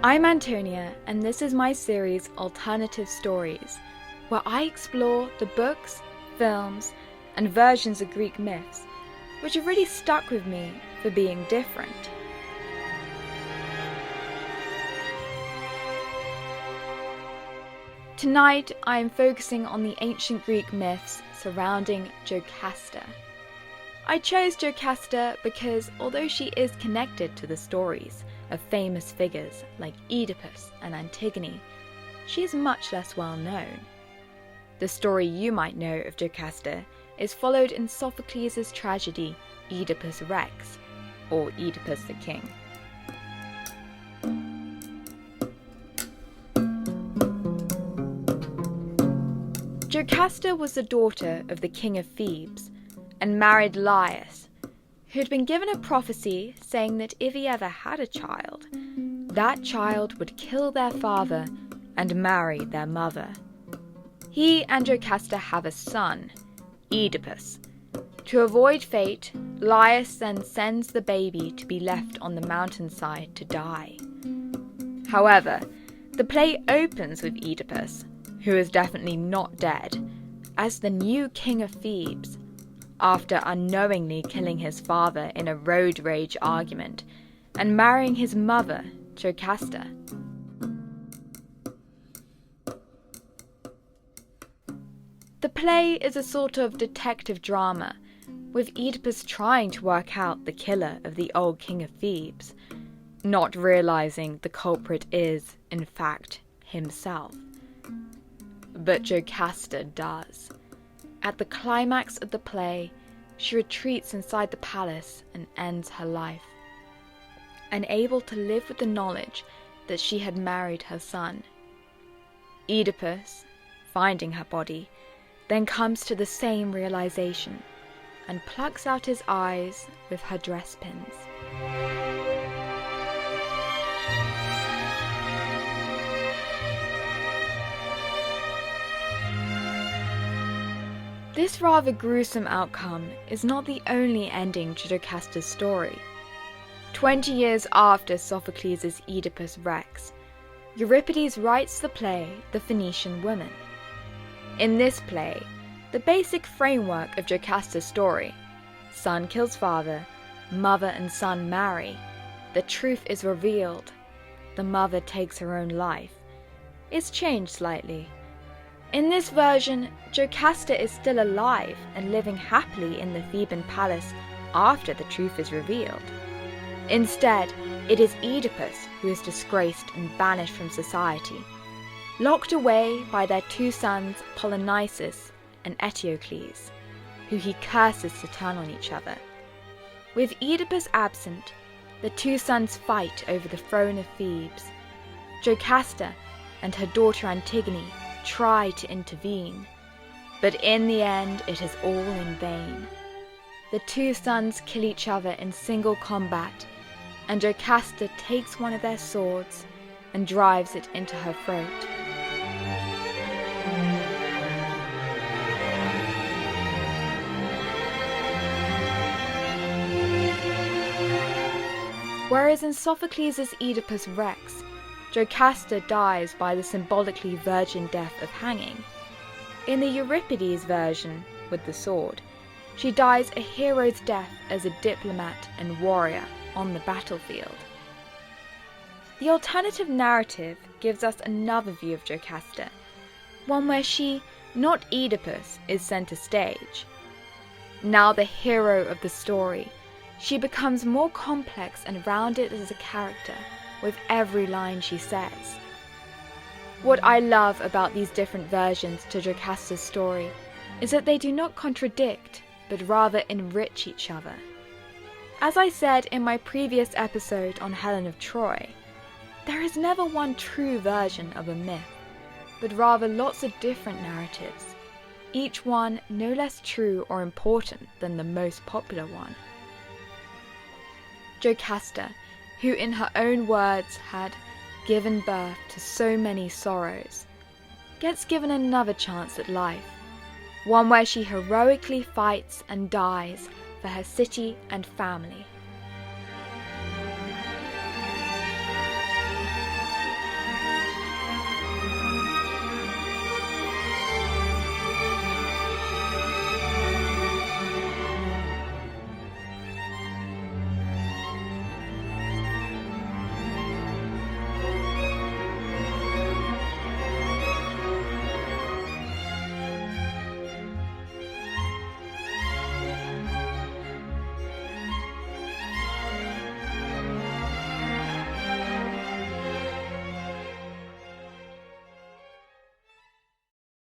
I'm Antonia, and this is my series Alternative Stories, where I explore the books, films, and versions of Greek myths, which have really stuck with me for being different. Tonight, I am focusing on the ancient Greek myths surrounding Jocasta. I chose Jocasta because although she is connected to the stories of famous figures like Oedipus and Antigone, she is much less well known. The story you might know of Jocasta is followed in Sophocles' tragedy Oedipus Rex, or Oedipus the King. Jocasta was the daughter of the king of Thebes and married Laius, who had been given a prophecy saying that if he ever had a child, that child would kill their father and marry their mother. He and Jocasta have a son, Oedipus. To avoid fate, Laius then sends the baby to be left on the mountainside to die. However, the play opens with Oedipus, who is definitely not dead, as the new king of Thebes, after unknowingly killing his father in a road rage argument and marrying his mother, Jocasta. The play is a sort of detective drama, with Oedipus trying to work out the killer of the old king of Thebes, not realizing the culprit is, in fact, himself. But Jocasta does. At the climax of the play, she retreats inside the palace and ends her life, unable to live with the knowledge that she had married her son. Oedipus, finding her body, then comes to the same realization and plucks out his eyes with her dress pins. This rather gruesome outcome is not the only ending to Jocasta's story. 20 years after Sophocles' Oedipus Rex, Euripides writes the play The Phoenician Woman. In this play, the basic framework of Jocasta's story, son kills father, mother and son marry, the truth is revealed, the mother takes her own life, is changed slightly. In this version, Jocasta is still alive and living happily in the Theban palace after the truth is revealed. Instead, it is Oedipus who is disgraced and banished from society, locked away by their two sons Polynices and Eteocles, who he curses to turn on each other. With Oedipus absent, the two sons fight over the throne of Thebes. Jocasta and her daughter Antigone try to intervene, but in the end it is all in vain. The two sons kill each other in single combat, and Jocasta takes one of their swords and drives it into her throat. Whereas in Sophocles' Oedipus Rex, Jocasta dies by the symbolically virgin death of hanging, in the Euripides version, with the sword, she dies a hero's death as a diplomat and warrior on the battlefield. The alternative narrative gives us another view of Jocasta, one where she, not Oedipus, is center stage. Now the hero of the story, she becomes more complex and rounded as a character with every line she says. What I love about these different versions to Jocasta's story is that they do not contradict, but rather enrich each other. As I said in my previous episode on Helen of Troy, there is never one true version of a myth, but rather lots of different narratives, each one no less true or important than the most popular one. Jocasta, who in her own words had given birth to so many sorrows, gets given another chance at life, one where she heroically fights and dies for her city and family.